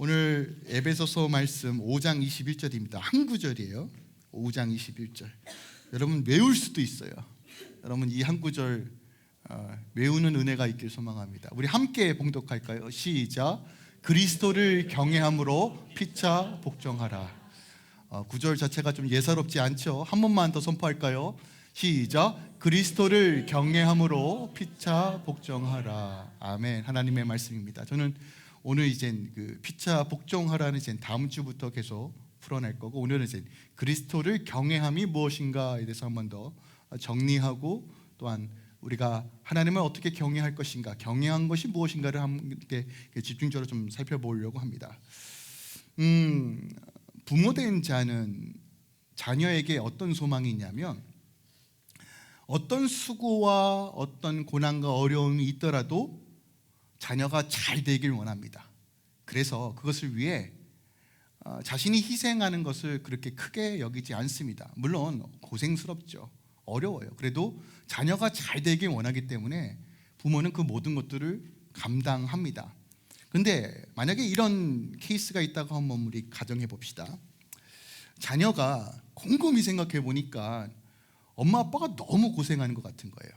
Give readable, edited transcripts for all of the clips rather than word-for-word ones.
오늘 에베소서 말씀 5장 21절입니다. 한 구절이에요. 5장 21절. 여러분 외울 수도 있어요. 여러분 이 한 구절 외우는 은혜가 있길 소망합니다. 우리 함께 봉독할까요? 시작. 그리스도를 경외함으로 피차 복종하라. 구절 자체가 좀 예사롭지 않죠? 한 번만 더 선포할까요? 시작. 그리스도를 경외함으로 피차 복종하라. 아멘. 하나님의 말씀입니다. 저는 오늘 이제 그 피차 복종하라는 이제 다음 주부터 계속 풀어낼 거고, 오늘은 이제 그리스도를 경외함이 무엇인가에 대해서 한 번 더 정리하고, 또한 우리가 하나님을 어떻게 경외할 것인가, 경외한 것이 무엇인가를 함께 집중적으로 좀 살펴보려고 합니다. 부모된 자는 자녀에게 어떤 소망이 있냐면, 어떤 수고와 어떤 고난과 어려움이 있더라도 자녀가 잘 되길 원합니다. 그래서 그것을 위해 자신이 희생하는 것을 그렇게 크게 여기지 않습니다. 물론 고생스럽죠. 어려워요. 그래도 자녀가 잘 되길 원하기 때문에 부모는 그 모든 것들을 감당합니다. 근데 만약에 이런 케이스가 있다고 한번 우리 가정해 봅시다. 자녀가 곰곰이 생각해 보니까 엄마 아빠가 너무 고생하는 것 같은 거예요.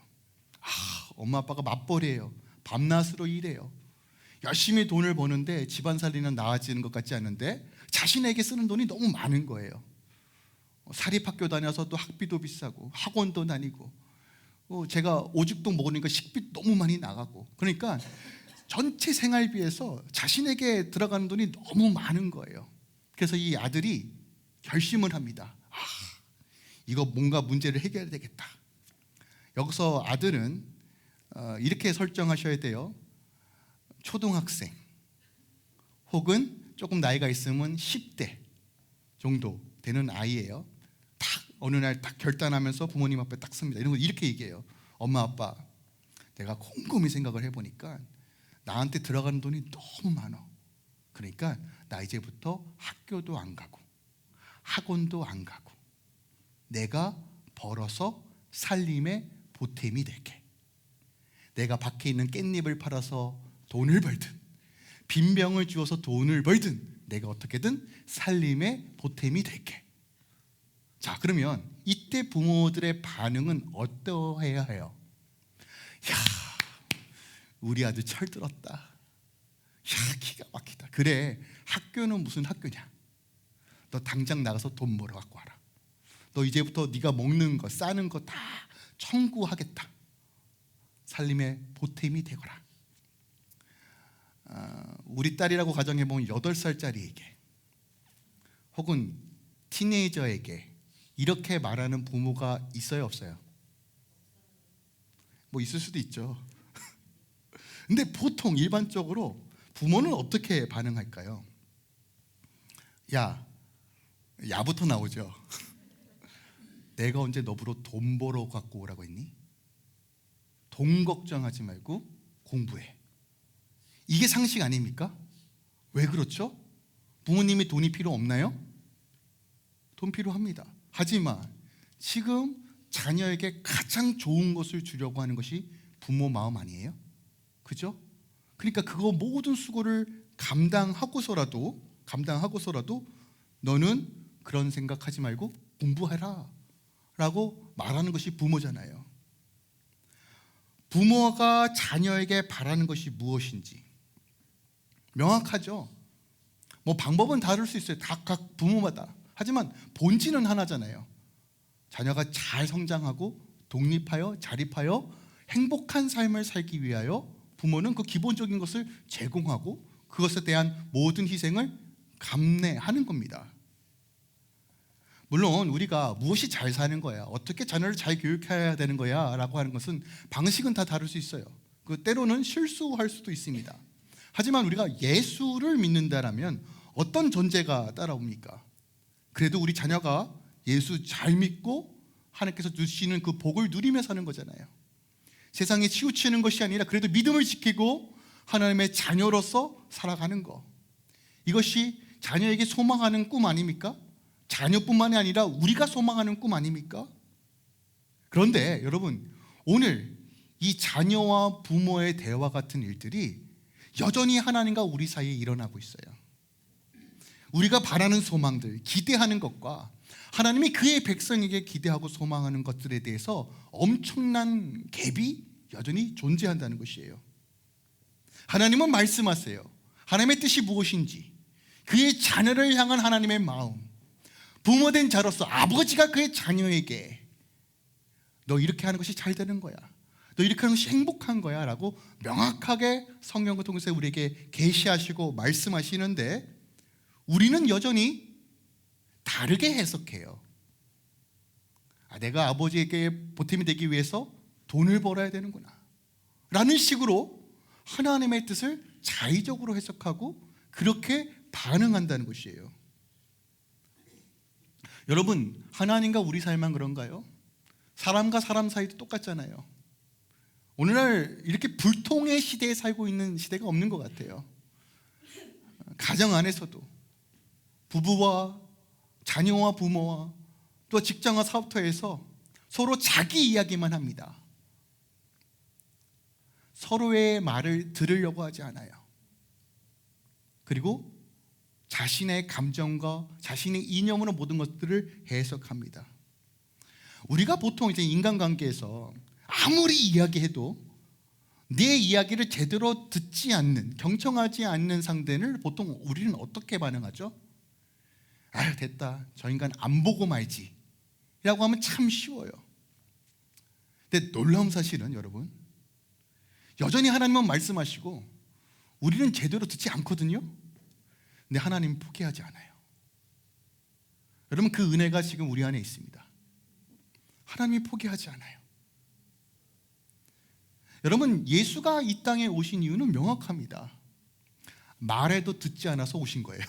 엄마 아빠가 맞벌이에요. 밤낮으로 일해요. 열심히 돈을 버는데 집안 살리는 나아지는 것 같지 않은데 자신에게 쓰는 돈이 너무 많은 거예요. 사립학교 다녀서 또 학비도 비싸고 학원도 다니고, 제가 오죽도 먹으니까 식비 너무 많이 나가고, 그러니까 전체 생활비에서 자신에게 들어가는 돈이 너무 많은 거예요. 그래서 이 아들이 결심을 합니다. 이거 뭔가 문제를 해결해야 되겠다. 여기서 아들은 이렇게 설정하셔야 돼요. 초등학생 혹은 조금 나이가 있으면 10대 정도 되는 아이예요. 딱 어느 날 딱 결단하면서 부모님 앞에 딱 섭니다. 이런 거 이렇게 얘기해요. 엄마 아빠, 내가 곰곰이 생각을 해보니까 나한테 들어가는 돈이 너무 많아. 그러니까 나 이제부터 학교도 안 가고 학원도 안 가고 내가 벌어서 살림의 보탬이 될게. 내가 밖에 있는 깻잎을 팔아서 돈을 벌든 빈병을 주워서 돈을 벌든 내가 어떻게든 살림의 보탬이 될게. 자, 그러면 이때 부모들의 반응은 어떠해야 해요? 야, 우리 아들 철들었다. 야, 기가 막히다. 그래, 학교는 무슨 학교냐? 너 당장 나가서 돈 벌어 갖고 와라. 너 이제부터 네가 먹는 거, 싸는 거 다 청구하겠다. 살림의 보탬이 되거라. 우리 딸이라고 가정해보면 8살짜리에게 혹은 티네이저에게 이렇게 말하는 부모가 있어요, 없어요? 뭐 있을 수도 있죠. 근데 보통 일반적으로 부모는 어떻게 반응할까요? 야부터 나오죠. 내가 언제 너보러 돈 벌어 갖고 오라고 했니? 돈 걱정하지 말고 공부해. 이게 상식 아닙니까? 왜 그렇죠? 부모님이 돈이 필요 없나요? 돈 필요합니다. 하지만 지금 자녀에게 가장 좋은 것을 주려고 하는 것이 부모 마음 아니에요? 그죠? 그러니까 그거 모든 수고를 감당하고서라도 너는 그런 생각하지 말고 공부해라 라고 말하는 것이 부모잖아요. 부모가 자녀에게 바라는 것이 무엇인지 명확하죠. 뭐 방법은 다를 수 있어요. 각 부모마다. 하지만 본질은 하나잖아요. 자녀가 잘 성장하고 독립하여 자립하여 행복한 삶을 살기 위하여 부모는 그 기본적인 것을 제공하고 그것에 대한 모든 희생을 감내하는 겁니다. 물론 우리가 무엇이 잘 사는 거야, 어떻게 자녀를 잘 교육해야 되는 거야 라고 하는 것은 방식은 다 다를 수 있어요. 그 때로는 실수할 수도 있습니다. 하지만 우리가 예수를 믿는다라면 어떤 전제가 따라옵니까? 그래도 우리 자녀가 예수 잘 믿고 하나님께서 주시는 그 복을 누리며 사는 거잖아요. 세상에 치우치는 것이 아니라 그래도 믿음을 지키고 하나님의 자녀로서 살아가는 거, 이것이 자녀에게 소망하는 꿈 아닙니까? 자녀뿐만이 아니라 우리가 소망하는 꿈 아닙니까? 그런데 여러분, 오늘 이 자녀와 부모의 대화 같은 일들이 여전히 하나님과 우리 사이에 일어나고 있어요. 우리가 바라는 소망들, 기대하는 것과 하나님이 그의 백성에게 기대하고 소망하는 것들에 대해서 엄청난 갭이 여전히 존재한다는 것이에요. 하나님은 말씀하세요. 하나님의 뜻이 무엇인지, 그의 자녀를 향한 하나님의 마음, 부모된 자로서 아버지가 그의 자녀에게 너 이렇게 하는 것이 잘 되는 거야, 너 이렇게 하는 것이 행복한 거야 라고 명확하게 성경을 통해서 우리에게 계시하시고 말씀하시는데, 우리는 여전히 다르게 해석해요. 내가 아버지에게 보탬이 되기 위해서 돈을 벌어야 되는구나 라는 식으로 하나님의 뜻을 자의적으로 해석하고 그렇게 반응한다는 것이에요. 여러분, 하나님과 우리 사이만 그런가요? 사람과 사람 사이도 똑같잖아요. 오늘날 이렇게 불통의 시대에 살고 있는 시대가 없는 것 같아요. 가정 안에서도 부부와 자녀와 부모와 또 직장과 사업터에서 서로 자기 이야기만 합니다. 서로의 말을 들으려고 하지 않아요. 그리고 자신의 감정과 자신의 이념으로 모든 것들을 해석합니다. 우리가 보통 이제 인간관계에서 아무리 이야기해도 내 이야기를 제대로 듣지 않는, 경청하지 않는 상대를 보통 우리는 어떻게 반응하죠? 아유, 됐다, 저 인간 안 보고 말지 라고 하면 참 쉬워요. 근데 놀라운 사실은 여러분, 여전히 하나님은 말씀하시고 우리는 제대로 듣지 않거든요. 근데 하나님은 포기하지 않아요. 여러분, 그 은혜가 지금 우리 안에 있습니다. 하나님이 포기하지 않아요. 여러분, 예수가 이 땅에 오신 이유는 명확합니다. 말해도 듣지 않아서 오신 거예요.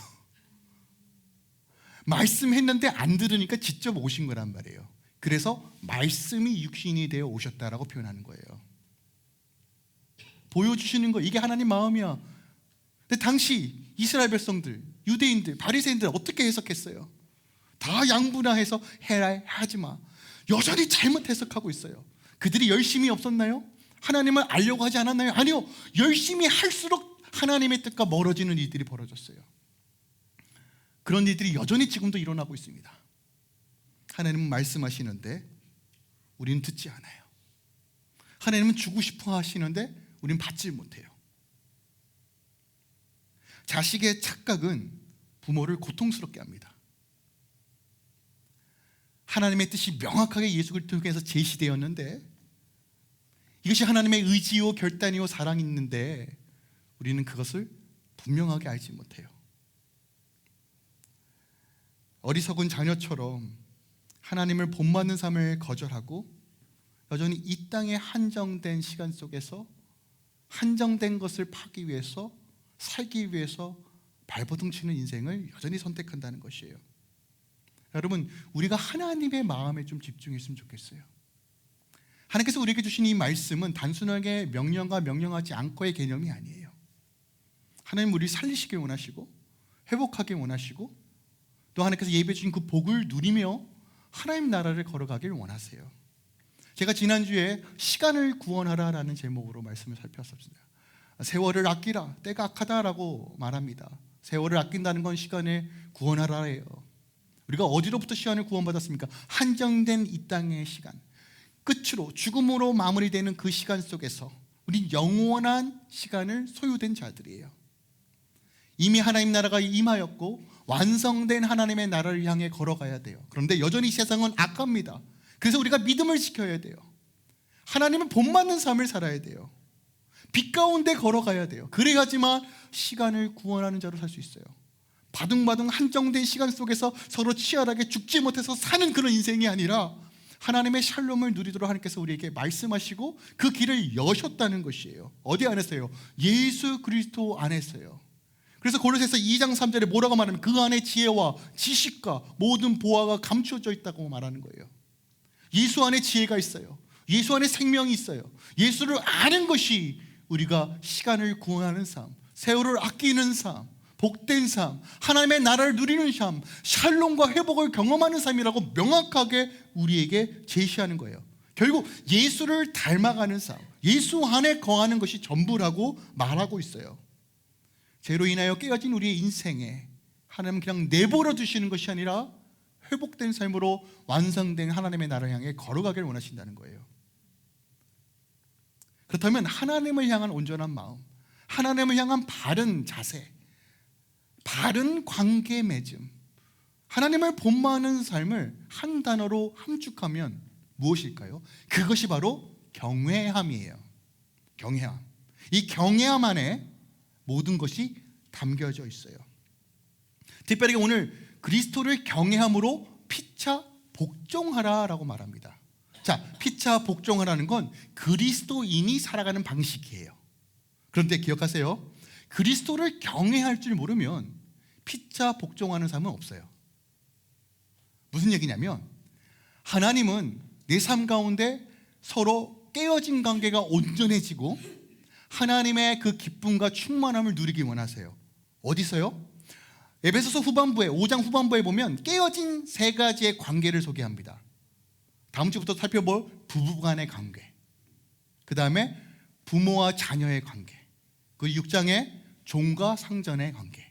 말씀했는데 안 들으니까 직접 오신 거란 말이에요. 그래서 말씀이 육신이 되어 오셨다라고 표현하는 거예요. 보여주시는 거, 이게 하나님 마음이야. 근데 당시 이스라엘 백성들, 유대인들, 바리새인들 어떻게 해석했어요? 다 양분화해서 해라, 하지마, 여전히 잘못 해석하고 있어요. 그들이 열심히 없었나요? 하나님을 알려고 하지 않았나요? 아니요, 열심히 할수록 하나님의 뜻과 멀어지는 일들이 벌어졌어요. 그런 일들이 여전히 지금도 일어나고 있습니다. 하나님은 말씀하시는데 우리는 듣지 않아요. 하나님은 주고 싶어 하시는데 우리는 받지 못해요. 자식의 착각은 부모를 고통스럽게 합니다. 하나님의 뜻이 명확하게 예수 그리스도를 통해서 제시되었는데, 이것이 하나님의 의지요 결단이요 사랑이 있는데 우리는 그것을 분명하게 알지 못해요. 어리석은 자녀처럼 하나님을 본받는 삶을 거절하고 여전히 이 땅의 한정된 시간 속에서 한정된 것을 파기 위해서, 살기 위해서 발버둥치는 인생을 여전히 선택한다는 것이에요. 여러분, 우리가 하나님의 마음에 좀 집중했으면 좋겠어요. 하나님께서 우리에게 주신 이 말씀은 단순하게 명령과 명령하지 않고의 개념이 아니에요. 하나님 우리를 살리시길 원하시고 회복하길 원하시고 또 하나님께서 예비해 주신 그 복을 누리며 하나님 나라를 걸어가길 원하세요. 제가 지난주에 시간을 구원하라라는 제목으로 말씀을 살폈습니다. 세월을 아끼라, 때가 악하다라고 말합니다. 세월을 아낀다는 건 시간을 구원하라예요. 우리가 어디로부터 시간을 구원받았습니까? 한정된 이 땅의 시간, 끝으로 죽음으로 마무리되는 그 시간 속에서 우리 영원한 시간을 소유된 자들이에요. 이미 하나님 나라가 임하였고 완성된 하나님의 나라를 향해 걸어가야 돼요. 그런데 여전히 세상은 악합니다. 그래서 우리가 믿음을 지켜야 돼요. 하나님을 본받는 삶을 살아야 돼요. 빛 가운데 걸어가야 돼요. 그래야지만 시간을 구원하는 자로 살 수 있어요. 바둥바둥 한정된 시간 속에서 서로 치열하게 죽지 못해서 사는 그런 인생이 아니라 하나님의 샬롬을 누리도록 하나님께서 우리에게 말씀하시고 그 길을 여셨다는 것이에요. 어디 안에서요? 예수 그리스도 안에서요. 그래서 골로새서 2장 3절에 뭐라고 말하면 그 안에 지혜와 지식과 모든 보화가 감추어져 있다고 말하는 거예요. 예수 안에 지혜가 있어요. 예수 안에 생명이 있어요. 예수를 아는 것이 우리가 시간을 구원하는 삶, 세월을 아끼는 삶, 복된 삶, 하나님의 나라를 누리는 삶, 샬롬과 회복을 경험하는 삶이라고 명확하게 우리에게 제시하는 거예요. 결국 예수를 닮아가는 삶, 예수 안에 거하는 것이 전부라고 말하고 있어요. 죄로 인하여 깨어진 우리의 인생에 하나님은 그냥 내버려 두시는 것이 아니라 회복된 삶으로 완성된 하나님의 나라를 향해 걸어가기를 원하신다는 거예요. 그렇다면 하나님을 향한 온전한 마음, 하나님을 향한 바른 자세, 바른 관계 맺음, 하나님을 본받는 삶을 한 단어로 함축하면 무엇일까요? 그것이 바로 경외함이에요. 경외함. 이 경외함 안에 모든 것이 담겨져 있어요. 특별히 오늘 그리스도를 경외함으로 피차 복종하라라고 말합니다. 자, 피차 복종하라는 건 그리스도인이 살아가는 방식이에요. 그런데 기억하세요. 그리스도를 경외할 줄 모르면 피차 복종하는 삶은 없어요. 무슨 얘기냐면 하나님은 내 삶 가운데 서로 깨어진 관계가 온전해지고 하나님의 그 기쁨과 충만함을 누리기 원하세요. 어디서요? 에베소서 후반부에 5장 후반부에 보면 깨어진 세 가지의 관계를 소개합니다. 다음 주부터 살펴볼 부부 간의 관계, 그 다음에 부모와 자녀의 관계, 그리고 6장에 종과 상전의 관계.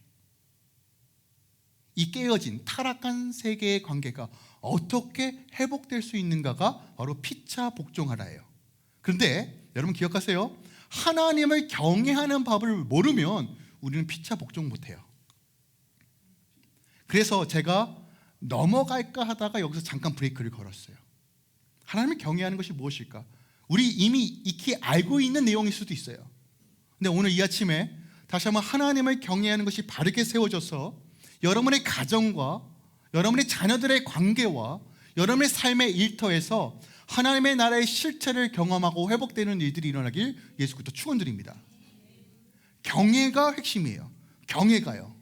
이 깨어진 타락한 세 개의 관계가 어떻게 회복될 수 있는가가 바로 피차 복종하라예요. 그런데 여러분 기억하세요. 하나님을 경외하는 법을 모르면 우리는 피차 복종 못해요. 그래서 제가 넘어갈까 하다가 여기서 잠깐 브레이크를 걸었어요. 하나님을 경외하는 것이 무엇일까? 우리 이미 익히 알고 있는 내용일 수도 있어요. 근데 오늘 이 아침에 다시 한번 하나님을 경외하는 것이 바르게 세워져서 여러분의 가정과 여러분의 자녀들의 관계와 여러분의 삶의 일터에서 하나님의 나라의 실체를 경험하고 회복되는 일들이 일어나길 예수 그리스도 축원드립니다. 경외가 핵심이에요. 경외가요.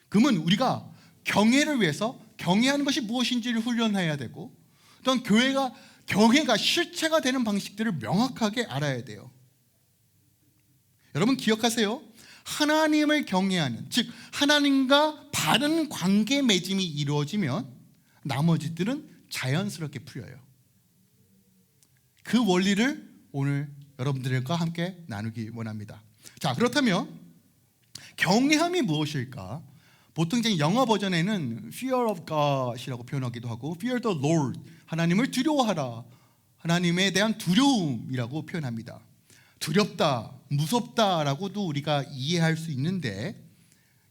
그러면 우리가 경외를 위해서 경외하는 것이 무엇인지를 훈련해야 되고, 또한 경외가 실체가 되는 방식들을 명확하게 알아야 돼요. 여러분 기억하세요. 하나님을 경외하는, 즉 하나님과 바른 관계 맺음이 이루어지면 나머지들은 자연스럽게 풀려요. 그 원리를 오늘 여러분들과 함께 나누기 원합니다. 자, 그렇다면 경외함이 무엇일까? 보통 이제 영어 버전에는 fear of God이라고 표현하기도 하고 fear the Lord, 하나님을 두려워하라, 하나님에 대한 두려움이라고 표현합니다. 두렵다, 무섭다라고도 우리가 이해할 수 있는데,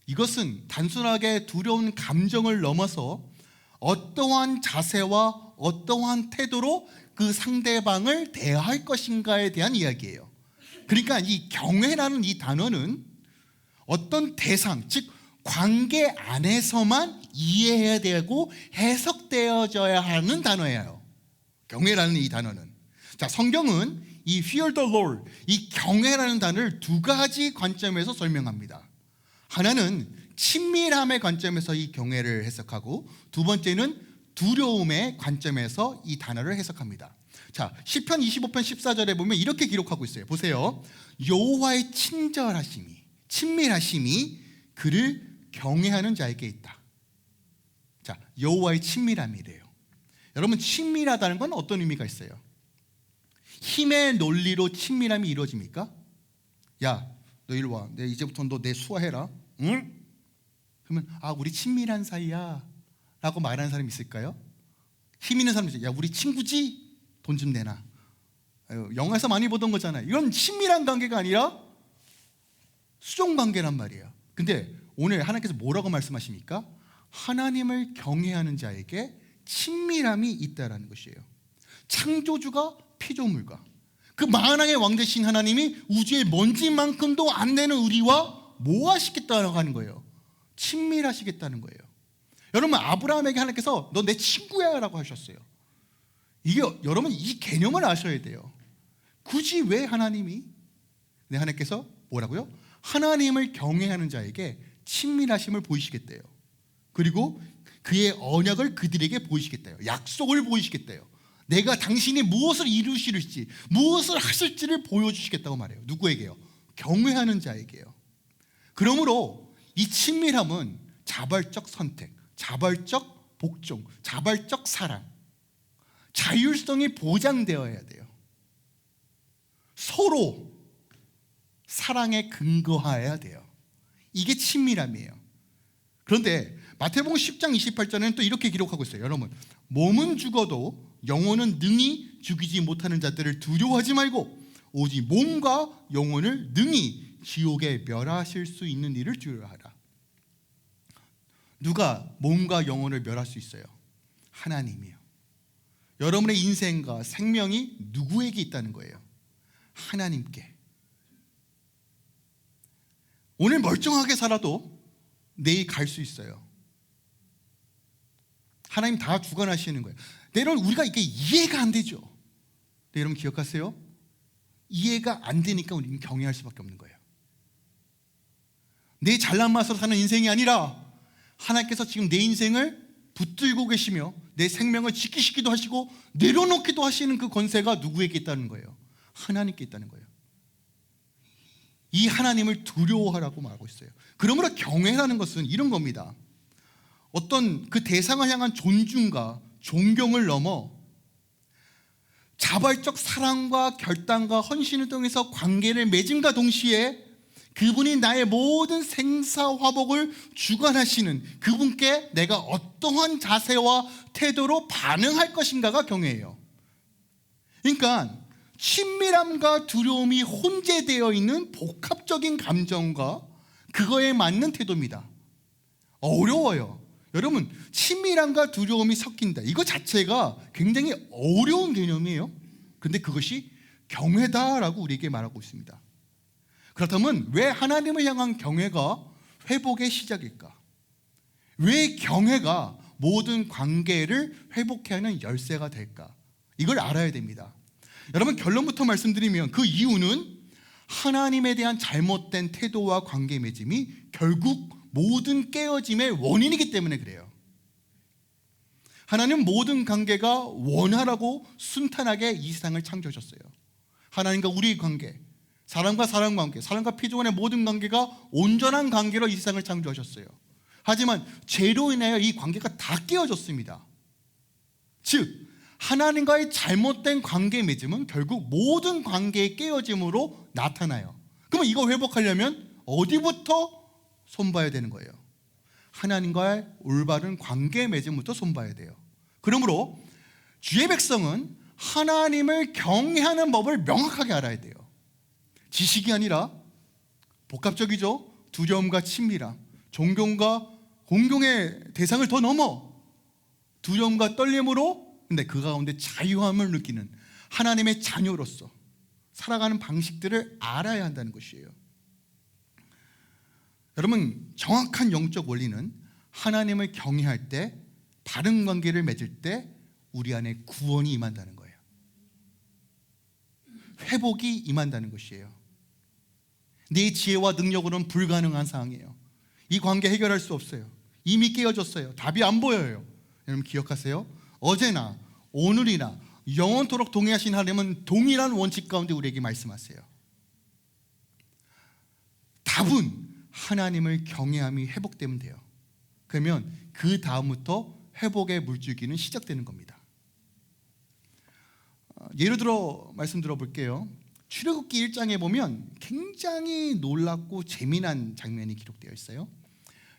이것은 단순하게 두려운 감정을 넘어서 어떠한 자세와 어떠한 태도로 그 상대방을 대할 것인가에 대한 이야기예요. 그러니까 이 경외라는 이 단어는 어떤 대상, 즉 관계 안에서만 이해해야 되고 해석되어져야 하는 단어예요. 경외라는 이 단어는. 자, 성경은 이 fear the Lord, 이 경외라는 단어를 두 가지 관점에서 설명합니다. 하나는 친밀함의 관점에서 이 경외를 해석하고, 두 번째는 두려움의 관점에서 이 단어를 해석합니다. 자, 시편 25편 14절에 보면 이렇게 기록하고 있어요. 보세요. 여호와의 친밀하심이 그를 경외하는 자에게 있다. 자, 여호와의 친밀함이래요. 여러분, 친밀하다는 건 어떤 의미가 있어요? 힘의 논리로 친밀함이 이루어집니까? 야, 너 이리 와. 이제부터 너 내 수화해라. 응? 그러면 우리 친밀한 사이야 라고 말하는 사람이 있을까요? 힘 있는 사람이 있어요. 야, 우리 친구지? 돈 좀 내놔. 영화에서 많이 보던 거잖아요. 이건 친밀한 관계가 아니라 수종 관계란 말이에요. 근데 오늘 하나님께서 뭐라고 말씀하십니까? 하나님을 경외하는 자에게 친밀함이 있다라는 것이에요. 창조주가 피조물과 그 만왕의 왕 되신 하나님이 우주의 먼지만큼도 안 되는 우리와 뭐 하시겠다고 하는 거예요? 친밀하시겠다는 거예요. 여러분, 아브라함에게 하나님께서 너 내 친구야 라고 하셨어요. 이게 여러분 이 개념을 아셔야 돼요. 굳이 왜 하나님이? 네, 하나님께서 뭐라고요? 하나님을 경외하는 자에게 친밀하심을 보이시겠대요. 그리고 그의 언약을 그들에게 보이시겠대요. 약속을 보이시겠대요. 내가 당신이 무엇을 이루실지, 무엇을 하실지를 보여주시겠다고 말해요. 누구에게요? 경외하는 자에게요. 그러므로 이 친밀함은 자발적 선택, 자발적 복종, 자발적 사랑, 자율성이 보장되어야 돼요. 서로 사랑에 근거해야 돼요. 이게 친밀함이에요. 그런데 마태복음 10장 28절에는 또 이렇게 기록하고 있어요. 여러분, 몸은 죽어도 영혼은 능히 죽이지 못하는 자들을 두려워하지 말고 오직 몸과 영혼을 능히 지옥에 멸하실 수 있는 이를 두려워하라. 누가 몸과 영혼을 멸할 수 있어요? 하나님이요. 여러분의 인생과 생명이 누구에게 있다는 거예요? 하나님께. 오늘 멀쩡하게 살아도 내일 갈 수 있어요. 하나님 다 주관하시는 거예요. 여러분, 우리가 이게 이해가 안 되죠. 네, 여러분 기억하세요? 이해가 안 되니까 우리는 경외할 수밖에 없는 거예요. 내 잘난 맛으로 사는 인생이 아니라 하나님께서 지금 내 인생을 붙들고 계시며 내 생명을 지키시기도 하시고 내려놓기도 하시는 그 권세가 누구에게 있다는 거예요? 하나님께 있다는 거예요. 이 하나님을 두려워하라고 말하고 있어요. 그러므로 경외라는 것은 이런 겁니다. 어떤 그 대상을 향한 존중과 존경을 넘어 자발적 사랑과 결단과 헌신을 통해서 관계를 맺음과 동시에 그분이 나의 모든 생사화복을 주관하시는 그분께 내가 어떠한 자세와 태도로 반응할 것인가가 경외예요. 그러니까 친밀함과 두려움이 혼재되어 있는 복합적인 감정과 그거에 맞는 태도입니다. 어려워요. 여러분, 친밀함과 두려움이 섞인다, 이거 자체가 굉장히 어려운 개념이에요. 그런데 그것이 경외다라고 우리에게 말하고 있습니다. 그렇다면 왜 하나님을 향한 경외가 회복의 시작일까? 왜 경외가 모든 관계를 회복해 하는 열쇠가 될까? 이걸 알아야 됩니다. 여러분, 결론부터 말씀드리면 그 이유는 하나님에 대한 잘못된 태도와 관계 맺음이 결국 모든 깨어짐의 원인이기 때문에 그래요. 하나님은 모든 관계가 원활하고 순탄하게 이 세상을 창조하셨어요. 하나님과 우리의 관계, 사람과 사람 관계, 사람과 피조간의 모든 관계가 온전한 관계로 이 세상을 창조하셨어요. 하지만 죄로 인하여 이 관계가 다 깨어졌습니다. 즉 하나님과의 잘못된 관계 맺음은 결국 모든 관계의 깨어짐으로 나타나요. 그러면 이거 회복하려면 어디부터 손봐야 되는 거예요? 하나님과의 올바른 관계 맺음부터 손봐야 돼요. 그러므로 주의 백성은 하나님을 경외하는 법을 명확하게 알아야 돼요. 지식이 아니라 복합적이죠. 두려움과 친밀함, 존경과 공경의 대상을 더 넘어 두려움과 떨림으로, 근데 그 가운데 자유함을 느끼는 하나님의 자녀로서 살아가는 방식들을 알아야 한다는 것이에요. 여러분, 정확한 영적 원리는 하나님을 경외할 때, 바른 관계를 맺을 때 우리 안에 구원이 임한다는 거예요. 회복이 임한다는 것이에요. 내 지혜와 능력으로는 불가능한 상황이에요. 이 관계 해결할 수 없어요. 이미 깨어졌어요. 답이 안 보여요. 여러분 기억하세요? 어제나 오늘이나 영원토록 동의하신 하나님은 동일한 원칙 가운데 우리에게 말씀하세요. 답은 하나님을 경외함이 회복되면 돼요. 그러면 그 다음부터 회복의 물줄기는 시작되는 겁니다. 예를 들어 말씀 들어볼게요. 출애굽기 1장에 보면 굉장히 놀랍고 재미난 장면이 기록되어 있어요.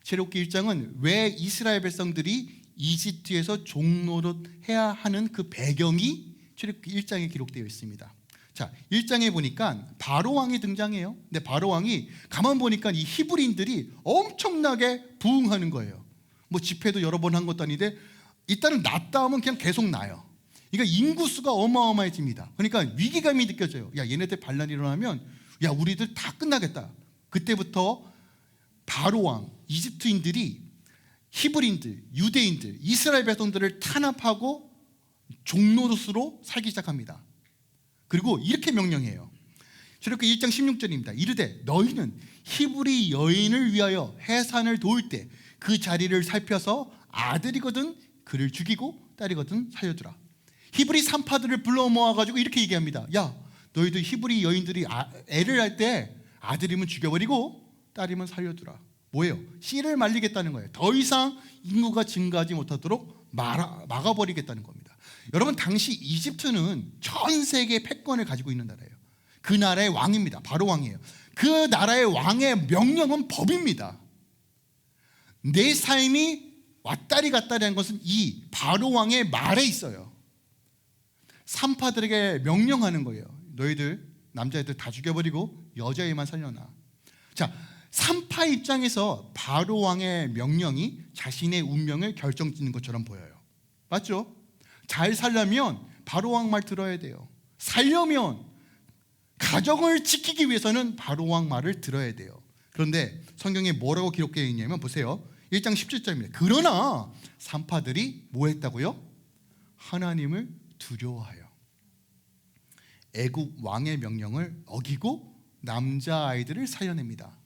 출애굽기 1장은 왜 이스라엘 백성들이 이집트에서 종노릇해야 하는 그 배경이 출애굽기 1장에 기록되어 있습니다. 자, 1장에 보니까 바로 왕이 등장해요. 근데 바로 왕이 가만 보니까 이 히브리인들이 엄청나게 부흥하는 거예요. 뭐 집회도 여러 번 한 것도 아닌데 일단은 났다 하면 그냥 계속 나요. 그러니까 인구수가 어마어마해집니다. 그러니까 위기감이 느껴져요. 야, 얘네들 반란이 일어나면 야, 우리들 다 끝나겠다. 그때부터 바로 왕, 이집트인들이 히브리인들, 유대인들, 이스라엘 백성들을 탄압하고 종노릇으로 살기 시작합니다. 그리고 이렇게 명령해요. 출애굽기 1장 16절입니다. 이르되 너희는 히브리 여인을 위하여 해산을 도울 때 그 자리를 살펴서 아들이거든 그를 죽이고 딸이거든 살려주라. 히브리 산파들을 불러 모아가지고 이렇게 얘기합니다. 야, 너희들 히브리 여인들이 애를 할 때 아들이면 죽여버리고 딸이면 살려주라. 뭐예요? 씨를 말리겠다는 거예요. 더 이상 인구가 증가하지 못하도록 막아버리겠다는 겁니다. 여러분, 당시 이집트는 전 세계 패권을 가지고 있는 나라예요. 그 나라의 왕입니다. 바로 왕이에요. 그 나라의 왕의 명령은 법입니다. 내 삶이 왔다리 갔다리 한 것은 이 바로 왕의 말에 있어요. 산파들에게 명령하는 거예요. 너희들 남자애들 다 죽여버리고 여자애만 살려놔. 자, 산파 입장에서 바로 왕의 명령이 자신의 운명을 결정짓는 것처럼 보여요. 맞죠? 잘 살려면 바로 왕 말 들어야 돼요. 살려면, 가정을 지키기 위해서는 바로 왕 말을 들어야 돼요. 그런데 성경에 뭐라고 기록되어 있냐면 보세요. 1장 17절입니다. 그러나 산파들이 뭐 했다고요? 하나님을 두려워하여 애굽 왕의 명령을 어기고 남자아이들을 살려냅니다.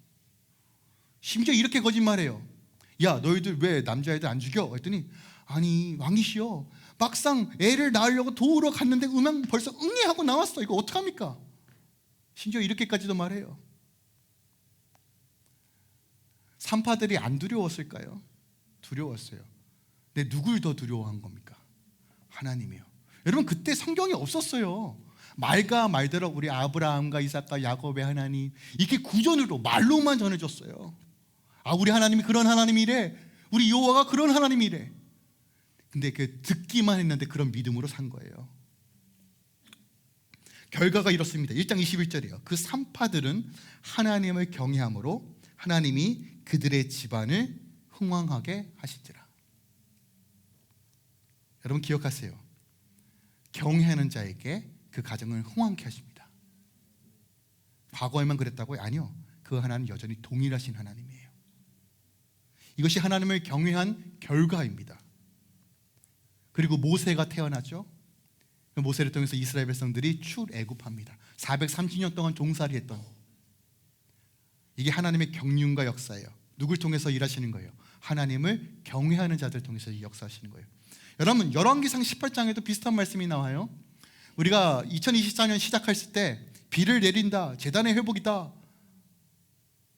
심지어 이렇게 거짓말해요. 야, 너희들 왜 남자애들 안 죽여? 했더니 아니 왕이시여, 막상 애를 낳으려고 도우러 갔는데 음양 벌써 응애하고 나왔어. 이거 어떡합니까? 심지어 이렇게까지도 말해요. 산파들이 안 두려웠을까요? 두려웠어요. 근데 누굴 더 두려워한 겁니까? 하나님이요. 여러분, 그때 성경이 없었어요. 말과 말대로 우리 아브라함과 이삭과 야곱의 하나님, 이렇게 구전으로 말로만 전해줬어요. 아, 우리 하나님이 그런 하나님이래, 우리 여호와가 그런 하나님이래. 근데 그 듣기만 했는데 그런 믿음으로 산 거예요. 결과가 이렇습니다. 1장 21절이에요. 그 산파들은 하나님을 경외함으로 하나님이 그들의 집안을 흥왕하게 하시니라. 여러분 기억하세요. 경외하는 자에게 그 가정을 흥왕케 하십니다. 과거에만 그랬다고요? 아니요. 그 하나님은 여전히 동일하신 하나님이에요. 이것이 하나님을 경외한 결과입니다. 그리고 모세가 태어나죠. 모세를 통해서 이스라엘 백성들이 출애굽합니다. 430년 동안 종살이 했던, 이게 하나님의 경륜과 역사예요. 누굴 통해서 일하시는 거예요? 하나님을 경외하는 자들 통해서 역사하시는 거예요. 여러분, 열왕기상 18장에도 비슷한 말씀이 나와요. 우리가 2024년 시작했을 때 비를 내린다, 재단의 회복이다,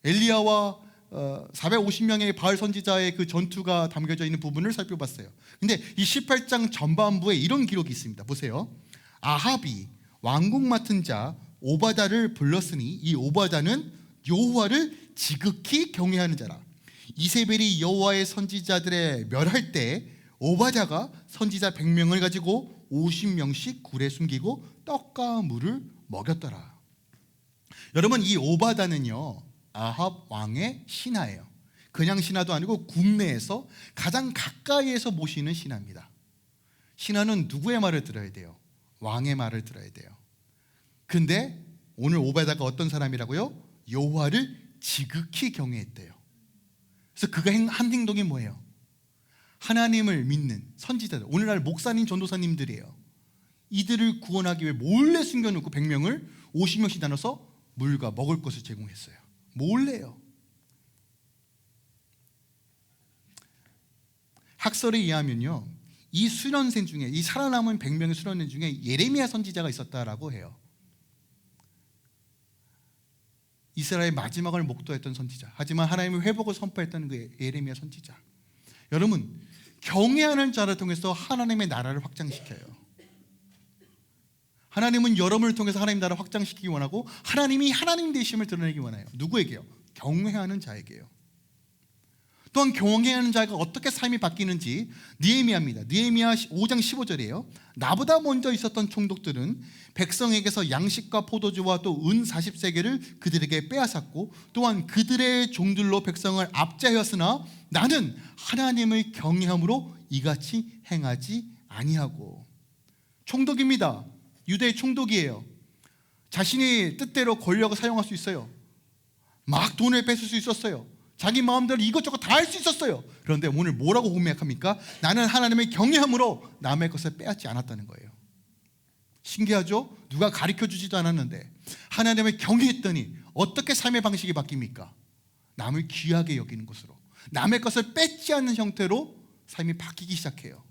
엘리야와 450명의 바알 선지자의 그 전투가 담겨져 있는 부분을 살펴봤어요. 근데 이 18장 전반부에 이런 기록이 있습니다. 보세요. 아합이 왕국 맡은 자 오바다를 불렀으니 이 오바다는 여호와를 지극히 경외하는 자라. 이세벨이 여호와의 선지자들의 멸할 때 오바다가 선지자 100명을 가지고 50명씩 굴에 숨기고 떡과 물을 먹였더라. 여러분, 이 오바다는요, 아합 왕의 신하예요. 그냥 신하도 아니고 국내에서 가장 가까이에서 모시는 신하입니다. 신하는 누구의 말을 들어야 돼요? 왕의 말을 들어야 돼요. 근데 오늘 오바다가 어떤 사람이라고요? 여호와를 지극히 경외했대요. 그래서 그가 한 행동이 뭐예요? 하나님을 믿는 선지자들, 오늘날 목사님, 전도사님들이에요. 이들을 구원하기 위해 몰래 숨겨놓고 100명을 50명씩 나눠서 물과 먹을 것을 제공했어요. 몰래요. 학설에 의하면요, 이 수련생 중에, 이 살아남은 100명의 수련생 중에 예레미야 선지자가 있었다라고 해요. 이스라엘 마지막을 목도했던 선지자, 하지만 하나님의 회복을 선포했던 그 예레미야 선지자. 여러분, 경외하는 자를 통해서 하나님의 나라를 확장시켜요. 하나님은 여러분을 통해서 하나님 나라를 확장시키기 원하고 하나님이 하나님 되심을 드러내기 원해요. 누구에게요? 경외하는 자에게요. 또한 경외하는 자가 어떻게 삶이 바뀌는지 느헤미야입니다. 느헤미야 5장 15절이에요. 나보다 먼저 있었던 총독들은 백성에게서 양식과 포도주와 또 은 40세겔을 그들에게 빼앗았고 또한 그들의 종들로 백성을 압제하였으나 나는 하나님을 경외함으로 이같이 행하지 아니하고. 총독입니다. 유대의 총독이에요. 자신이 뜻대로 권력을 사용할 수 있어요. 막 돈을 뺏을 수 있었어요. 자기 마음대로 이것저것 다 할 수 있었어요. 그런데 오늘 뭐라고 고백합니까? 나는 하나님의 경외함으로 남의 것을 빼앗지 않았다는 거예요. 신기하죠? 누가 가르쳐주지도 않았는데 하나님을 경외했더니 어떻게 삶의 방식이 바뀝니까? 남을 귀하게 여기는 것으로, 남의 것을 뺏지 않는 형태로 삶이 바뀌기 시작해요.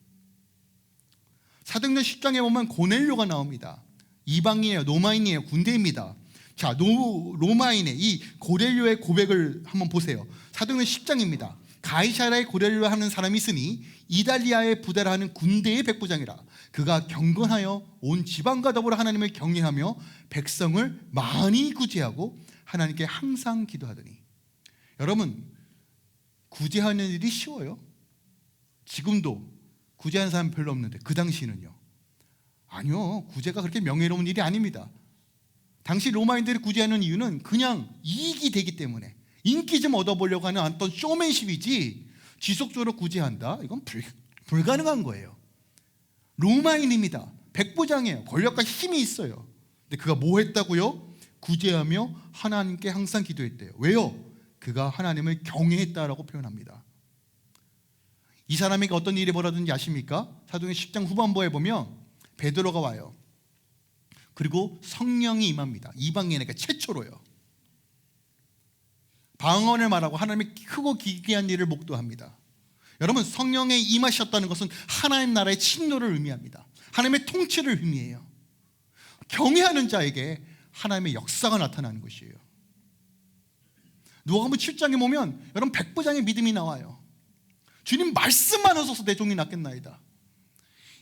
사도행전 10장에 보면 고넬료가 나옵니다. 이방인이에요. 로마인이에요. 군대입니다. 자, 로마인의 이 고넬료의 고백을 한번 보세요. 사도행전 10장입니다. 가이사랴에 고넬료 하는 사람이 있으니 이달리아의 부대라 하는 군대의 백부장이라. 그가 경건하여 온 지방과 더불어 하나님을 경외하며 백성을 많이 구제하고 하나님께 항상 기도하더니. 여러분, 구제하는 일이 쉬워요? 지금도 구제하는 사람 별로 없는데 그 당시는요? 아니요, 구제가 그렇게 명예로운 일이 아닙니다. 당시 로마인들이 구제하는 이유는 그냥 이익이 되기 때문에, 인기 좀 얻어보려고 하는 어떤 쇼맨십이지 지속적으로 구제한다? 이건 불가능한 거예요. 로마인입니다. 백부장이에요. 권력과 힘이 있어요. 근데 그가 뭐 했다고요? 구제하며 하나님께 항상 기도했대요. 왜요? 그가 하나님을 경외했다라고 표현합니다. 이 사람에게 어떤 일이 벌어졌는지 아십니까? 사도행전 10장 후반부에 보면 베드로가 와요. 그리고 성령이 임합니다. 이방인에게 최초로요. 방언을 말하고 하나님의 크고 기괴한 일을 목도합니다. 여러분, 성령에 임하셨다는 것은 하나님 나라의 침노를 의미합니다. 하나님의 통치를 의미해요. 경외하는 자에게 하나님의 역사가 나타나는 것이에요. 누가복음 7장에 보면 여러분 백부장의 믿음이 나와요. 주님 말씀만 하소서 내 종이 낫겠나이다.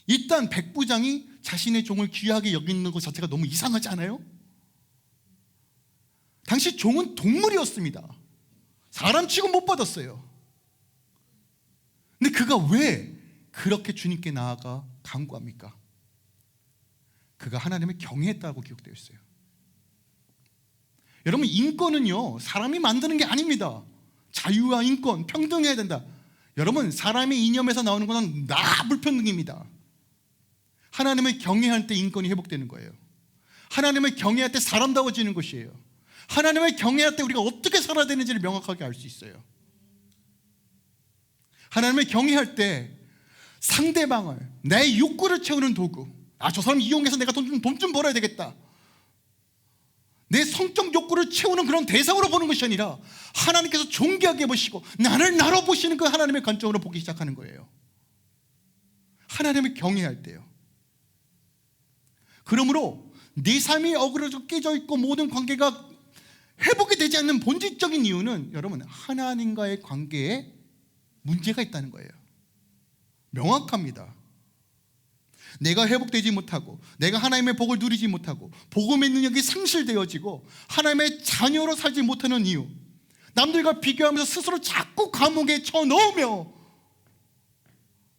일단 백부장이 자신의 종을 귀하게 여기는 것 자체가 너무 이상하지 않아요? 당시 종은 동물이었습니다. 사람 취급 못 받았어요. 근데 그가 왜 그렇게 주님께 나아가 간구합니까? 그가 하나님을 경외했다고 기록되어 있어요. 여러분, 인권은요 사람이 만드는 게 아닙니다. 자유와 인권, 평등해야 된다. 여러분, 사람의 이념에서 나오는 것은 불평등입니다. 하나님을 경외할 때 인권이 회복되는 거예요. 하나님을 경외할 때 사람다워지는 것이에요. 하나님을 경외할 때 우리가 어떻게 살아야 되는지를 명확하게 알 수 있어요. 하나님을 경외할 때 상대방을 내 욕구를 채우는 도구, 저 사람 이용해서 내가 돈 좀 벌어야 되겠다, 내 성적 욕구를 채우는 그런 대상으로 보는 것이 아니라 하나님께서 존귀하게 보시고 나를 나로 보시는 그 하나님의 관점으로 보기 시작하는 거예요. 하나님을 경외할 때요. 그러므로 내 삶이 어그러져 깨져 있고 모든 관계가 회복이 되지 않는 본질적인 이유는 여러분 하나님과의 관계에 문제가 있다는 거예요. 명확합니다. 내가 회복되지 못하고 내가 하나님의 복을 누리지 못하고 복음의 능력이 상실되어지고 하나님의 자녀로 살지 못하는 이유, 남들과 비교하면서 스스로 자꾸 감옥에 쳐넣으며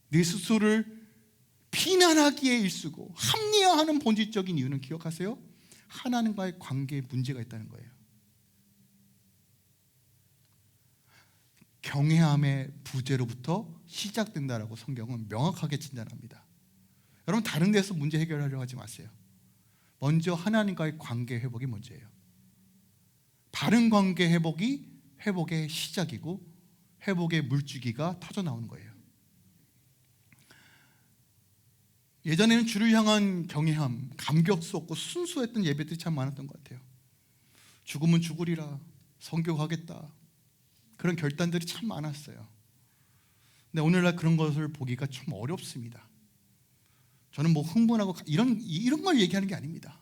내 스스로를 비난하기에 일쓰고 합리화하는 본질적인 이유는 기억하세요? 하나님과의 관계에 문제가 있다는 거예요. 경외함의 부재로부터 시작된다라고 성경은 명확하게 진단합니다. 여러분, 다른 데서 문제 해결하려고 하지 마세요. 먼저 하나님과의 관계 회복이 문제예요. 바른 관계 회복이 회복의 시작이고 회복의 물주기가 터져 나오는 거예요. 예전에는 주를 향한 경외함, 감격스럽고 순수했던 예배들이 참 많았던 것 같아요. 죽으면 죽으리라, 선교하겠다, 그런 결단들이 참 많았어요. 근데 오늘날 그런 것을 보기가 좀 어렵습니다. 저는 뭐 흥분하고 이런 걸 얘기하는 게 아닙니다.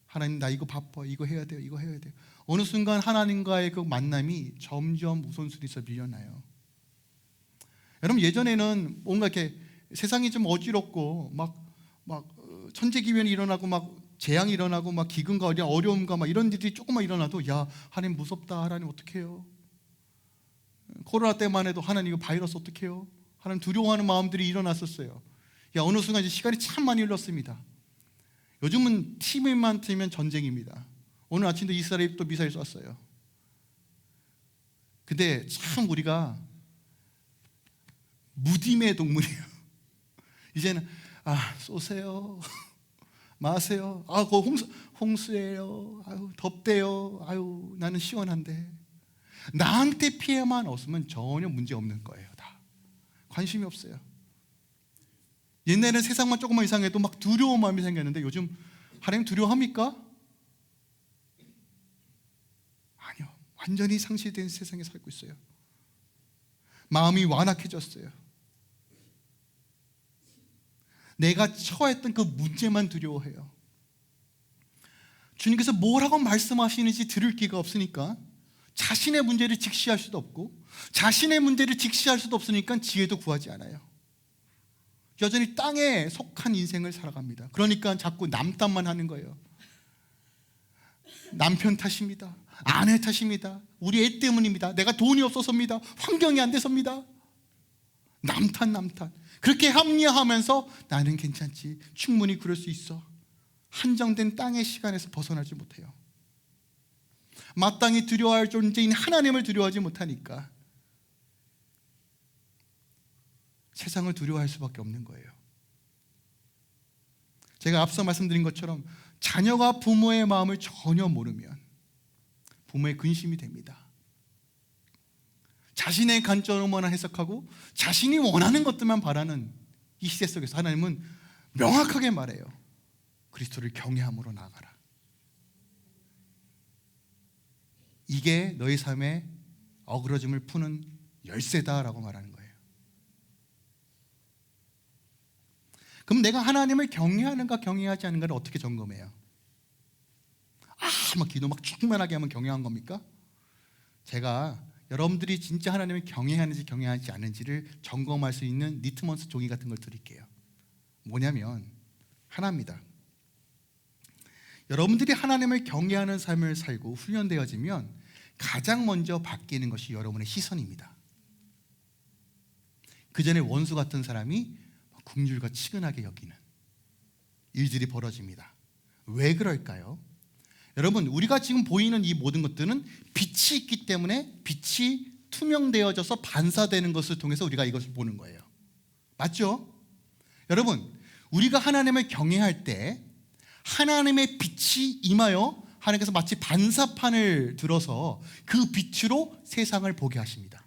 하나님, 나 이거 바빠, 이거 해야 돼요, 이거 해야 돼요. 어느 순간 하나님과의 그 만남이 점점 우선순위에서 밀려나요. 여러분, 예전에는 뭔가 이렇게 세상이 좀 어지럽고 막 천재기변이 일어나고 막 재앙이 일어나고 막 기근과 어려움과 막 이런 일이 조금만 일어나도 야, 하나님 무섭다, 하나님 어떡해요? 코로나 때만 해도 하나님 이거 바이러스 어떡해요? 하나님 두려워하는 마음들이 일어났었어요. 어느 순간 이제 시간이 참 많이 흘렀습니다. 요즘은 TV만 틀면 전쟁입니다. 오늘 아침도 이스라엘이 또 미사일 쐈어요. 근데 참 우리가 무딤의 동물이에요. 이제는 쏘세요, 마세요. 그거 홍수예요. 덥대요. 나는 시원한데. 나한테 피해만 없으면 전혀 문제 없는 거예요. 다 관심이 없어요. 옛날에는 세상만 조금만 이상해도 막 두려운 마음이 생겼는데 요즘 하나님 두려워합니까? 아니요. 완전히 상실된 세상에 살고 있어요. 마음이 완악해졌어요. 내가 처했던 그 문제만 두려워해요. 주님께서 뭐라고 말씀하시는지 들을 기가 없으니까 자신의 문제를 직시할 수도 없고 자신의 문제를 직시할 수도 없으니까 지혜도 구하지 않아요. 여전히 땅에 속한 인생을 살아갑니다. 그러니까 자꾸 남 탓만 하는 거예요. 남편 탓입니다. 아내 탓입니다. 우리 애 때문입니다. 내가 돈이 없어서입니다. 환경이 안 돼서입니다. 남 탓. 그렇게 합리화하면서 나는 괜찮지, 충분히 그럴 수 있어. 한정된 땅의 시간에서 벗어나지 못해요. 마땅히 두려워할 존재인 하나님을 두려워하지 못하니까 세상을 두려워할 수밖에 없는 거예요. 제가 앞서 말씀드린 것처럼 자녀가 부모의 마음을 전혀 모르면 부모의 근심이 됩니다. 자신의 관점으로만 해석하고 자신이 원하는 것들만 바라는 이 시대 속에서 하나님은 명확하게 말해요. 그리스도를 경외함으로 나아가라. 이게 너희 삶의 어그러짐을 푸는 열쇠다라고 말하는 거예요. 그럼 내가 하나님을 경외하는가 경외하지 않는가를 어떻게 점검해요? 막 기도 막 충만하게 하면 경외한 겁니까? 제가 여러분들이 진짜 하나님을 경외하는지 경외하지 않는지를 점검할 수 있는 리트머스 종이 같은 걸 드릴게요. 뭐냐면 하나입니다. 여러분들이 하나님을 경외하는 삶을 살고 훈련되어지면 가장 먼저 바뀌는 것이 여러분의 시선입니다. 그 전에 원수 같은 사람이 긍휼과 치근하게 여기는 일들이 벌어집니다. 왜 그럴까요? 여러분, 우리가 지금 보이는 이 모든 것들은 빛이 있기 때문에 빛이 투명되어져서 반사되는 것을 통해서 우리가 이것을 보는 거예요. 맞죠? 여러분, 우리가 하나님을 경외할 때 하나님의 빛이 임하여 하나님께서 마치 반사판을 들어서 그 빛으로 세상을 보게 하십니다.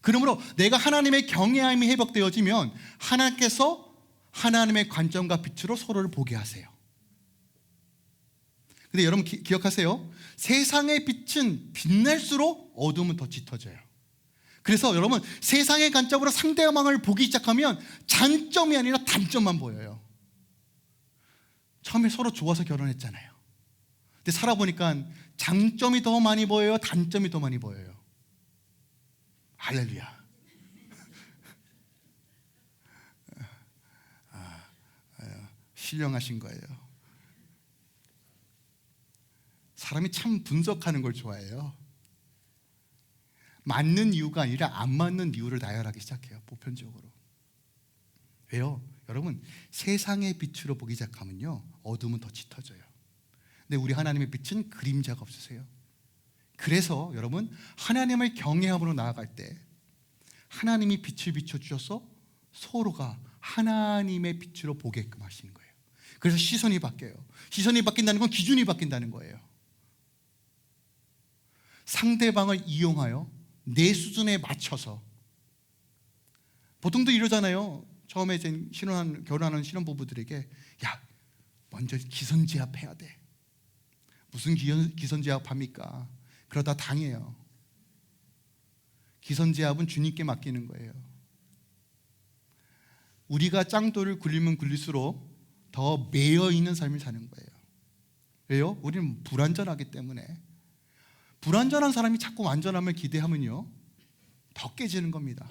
그러므로 내가 하나님의 경외함이 회복되어지면 하나님께서 하나님의 관점과 빛으로 서로를 보게 하세요. 근데 여러분 기억하세요. 세상의 빛은 빛날수록 어둠은 더 짙어져요. 그래서 여러분, 세상의 관점으로 상대방을 보기 시작하면 장점이 아니라 단점만 보여요. 처음에 서로 좋아서 결혼했잖아요. 근데 살아보니까 장점이 더 많이 보여요, 단점이 더 많이 보여요. 할렐루야. 신령하신 거예요. 사람이 참 분석하는 걸 좋아해요. 맞는 이유가 아니라 안 맞는 이유를 나열하기 시작해요. 보편적으로. 왜요? 여러분, 세상의 빛으로 보기 시작하면요, 어둠은 더 짙어져요. 근데 우리 하나님의 빛은 그림자가 없으세요. 그래서 여러분, 하나님을 경외함으로 나아갈 때 하나님이 빛을 비춰주셔서 서로가 하나님의 빛으로 보게끔 하시는 거예요. 그래서 시선이 바뀌어요. 시선이 바뀐다는 건 기준이 바뀐다는 거예요. 상대방을 이용하여 내 수준에 맞춰서, 보통도 이러잖아요. 처음에 결혼하는 신혼부부들에게 야, 먼저 기선제압 해야 돼. 무슨 기선제압 합니까? 그러다 당해요. 기선제압은 주님께 맡기는 거예요. 우리가 짱돌을 굴리면 굴릴수록 더 매여있는 삶을 사는 거예요. 왜요? 우리는 불완전하기 때문에. 불완전한 사람이 자꾸 완전함을 기대하면요, 더 깨지는 겁니다.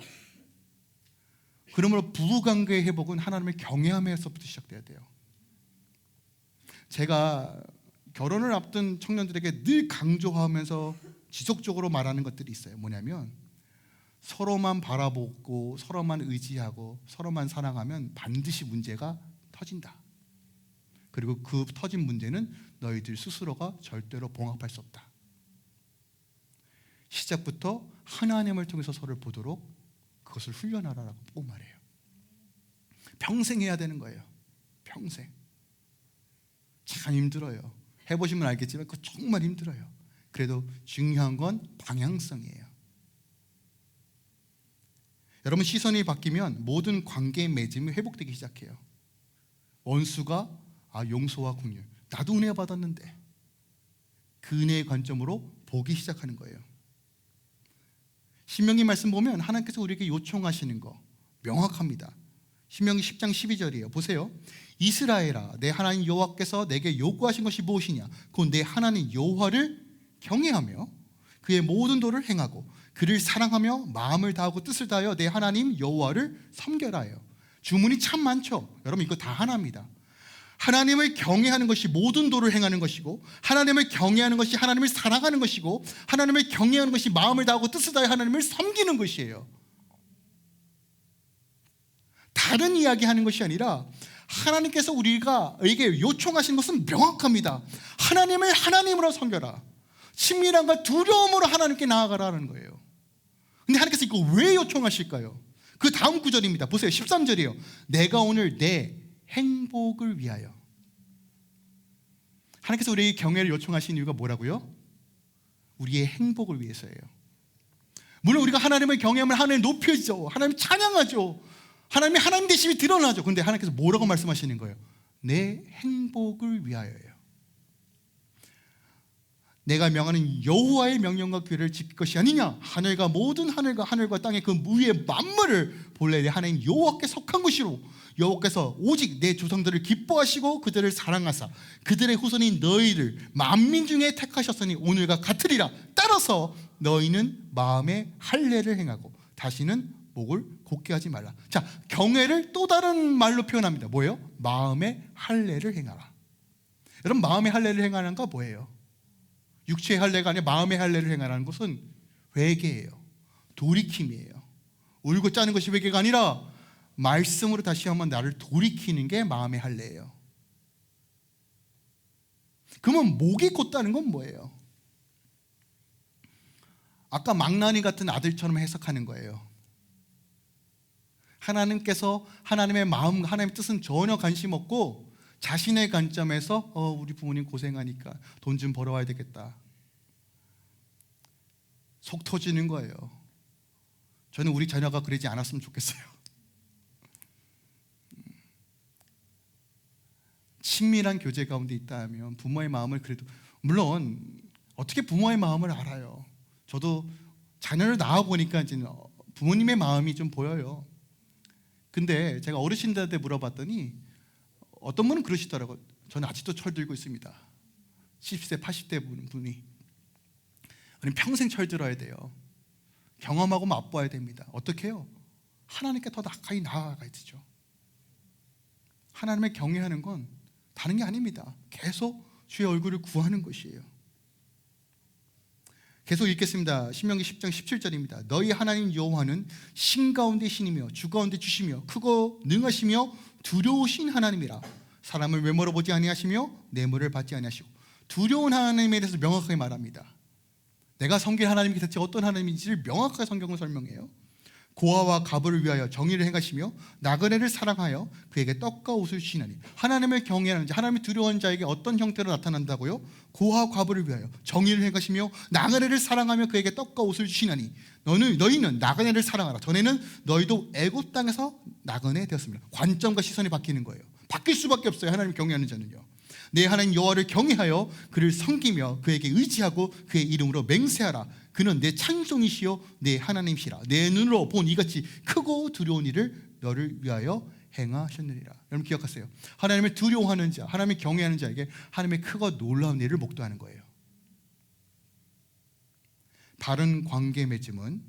그러므로 부부관계의 회복은 하나님을 경외함에서부터 시작돼야 돼요. 제가 결혼을 앞둔 청년들에게 늘 강조하면서 지속적으로 말하는 것들이 있어요. 뭐냐면 서로만 바라보고 서로만 의지하고 서로만 사랑하면 반드시 문제가 터진다. 그리고 그 터진 문제는 너희들 스스로가 절대로 봉합할 수 없다. 시작부터 하나님을 통해서 서로를 보도록 그것을 훈련하라라고 꼭 말해요. 평생 해야 되는 거예요. 평생. 참 힘들어요. 해보시면 알겠지만 그거 정말 힘들어요. 그래도 중요한 건 방향성이에요. 여러분, 시선이 바뀌면 모든 관계의 맺음이 회복되기 시작해요. 원수가 용서와 긍휼, 나도 은혜 받았는데, 그 은혜의 관점으로 보기 시작하는 거예요. 신명기 말씀 보면 하나님께서 우리에게 요청하시는 거 명확합니다. 신명기 10장 12절이에요. 보세요. 이스라엘아, 내 하나님 여호와께서 내게 요구하신 것이 무엇이냐? 곧 내 하나님 여호와를 경외하며 그의 모든 도를 행하고 그를 사랑하며 마음을 다하고 뜻을 다하여 내 하나님 여호와를 섬겨라 해요. 주문이 참 많죠. 여러분, 이거 다 하나입니다. 하나님을 경외하는 것이 모든 도를 행하는 것이고, 하나님을 경외하는 것이 하나님을 사랑하는 것이고, 하나님을 경외하는 것이 마음을 다하고 뜻을 다해 하나님을 섬기는 것이에요. 다른 이야기하는 것이 아니라 하나님께서 우리에게 요청하신 것은 명확합니다. 하나님을 하나님으로 섬겨라. 친밀함과 두려움으로 하나님께 나아가라는 거예요. 근데 하나님께서 이거 왜 요청하실까요? 그 다음 구절입니다. 보세요. 13절이에요. 내가 오늘 내 행복을 위하여. 하나님께서 우리에게 경외를 요청하신 이유가 뭐라고요? 우리의 행복을 위해서예요. 물론 우리가 하나님을 경외하면 하나님을 높여죠. 하나님을 찬양하죠. 하나님의 하나님 되심이 드러나죠. 그런데 하나님께서 뭐라고 말씀하시는 거예요? 내 행복을 위하여예요. 내가 명하는 여호와의 명령과 규례를 지킬 것이 아니냐. 하늘과 모든 하늘과 땅의 그 위의 만물을 본래 내 하나님 여호와께 속한 것이로, 여호와께서 오직 내 조상들을 기뻐하시고 그들을 사랑하사 그들의 후손인 너희를 만민 중에 택하셨으니 오늘과 같으리라. 따라서 너희는 마음에 할례를 행하고 다시는 목을 곧게 하지 말라. 자, 경외를 또 다른 말로 표현합니다. 뭐예요? 마음의 할례를 행하라. 여러분, 마음의 할례를 행하는 거 뭐예요? 육체의 할례가 아니라 마음의 할례를 행하라는 것은 회개예요. 돌이킴이에요. 울고 짜는 것이 회개가 아니라 말씀으로 다시 한번 나를 돌이키는 게 마음의 할례예요. 그러면 목이 곧다는 건 뭐예요? 아까 망나니 같은 아들처럼 해석하는 거예요. 하나님께서 하나님의 마음, 하나님의 뜻은 전혀 관심 없고 자신의 관점에서 우리 부모님 고생하니까 돈 좀 벌어와야 되겠다. 속 터지는 거예요. 저는 우리 자녀가 그러지 않았으면 좋겠어요. 친밀한 교제 가운데 있다면 부모의 마음을, 그래도 물론 어떻게 부모의 마음을 알아요. 저도 자녀를 낳아보니까 이제 부모님의 마음이 좀 보여요. 근데 제가 어르신들한테 물어봤더니 어떤 분은 그러시더라고요. 저는 아직도 철들고 있습니다. 70세, 80대 분이. 우리는 평생 철들어야 돼요. 경험하고 맛보아야 됩니다. 어떻게 해요? 하나님께 더 가까이 나아가야 되죠. 하나님을 경외하는 건 다른 게 아닙니다. 계속 주의 얼굴을 구하는 것이에요. 계속 읽겠습니다. 신명기 10장 17절입니다. 너희 하나님 여호와는 신 가운데 신이며 주 가운데 주시며 크고 능하시며 두려우신 하나님이라. 사람을 외모로 보지 아니하시며 뇌물을 받지 아니하시고. 두려운 하나님에 대해서 명확하게 말합니다. 내가 섬길 하나님이 대체 어떤 하나님인지를 명확하게 성경을 설명해요. 고아와 가부를 위하여 정의를 행하시며 나그네를 사랑하여 그에게 떡과 옷을 주시나니. 하나님을 경외하는 자, 하나님을 두려워하는 자에게 어떤 형태로 나타난다고요? 고아와 과부를 위하여 정의를 행하시며 나그네를 사랑하며 그에게 떡과 옷을 주시나니. 너희는 나그네를 사랑하라. 전에는 너희도 애굽 땅에서 나그네 되었습니다. 관점과 시선이 바뀌는 거예요. 바뀔 수밖에 없어요. 하나님을 경외하는 자는요. 내 하나님 여호와를 경외하여 그를 섬기며 그에게 의지하고 그의 이름으로 맹세하라. 그는 내 찬송이시요 내 하나님이시라. 내 눈으로 본 이같이 크고 두려운 일을 너를 위하여 행하셨느니라. 여러분 기억하세요. 하나님을 두려워하는 자, 하나님을 경외하는 자에게 하나님의 크고 놀라운 일을 목도하는 거예요. 바른 관계 맺음은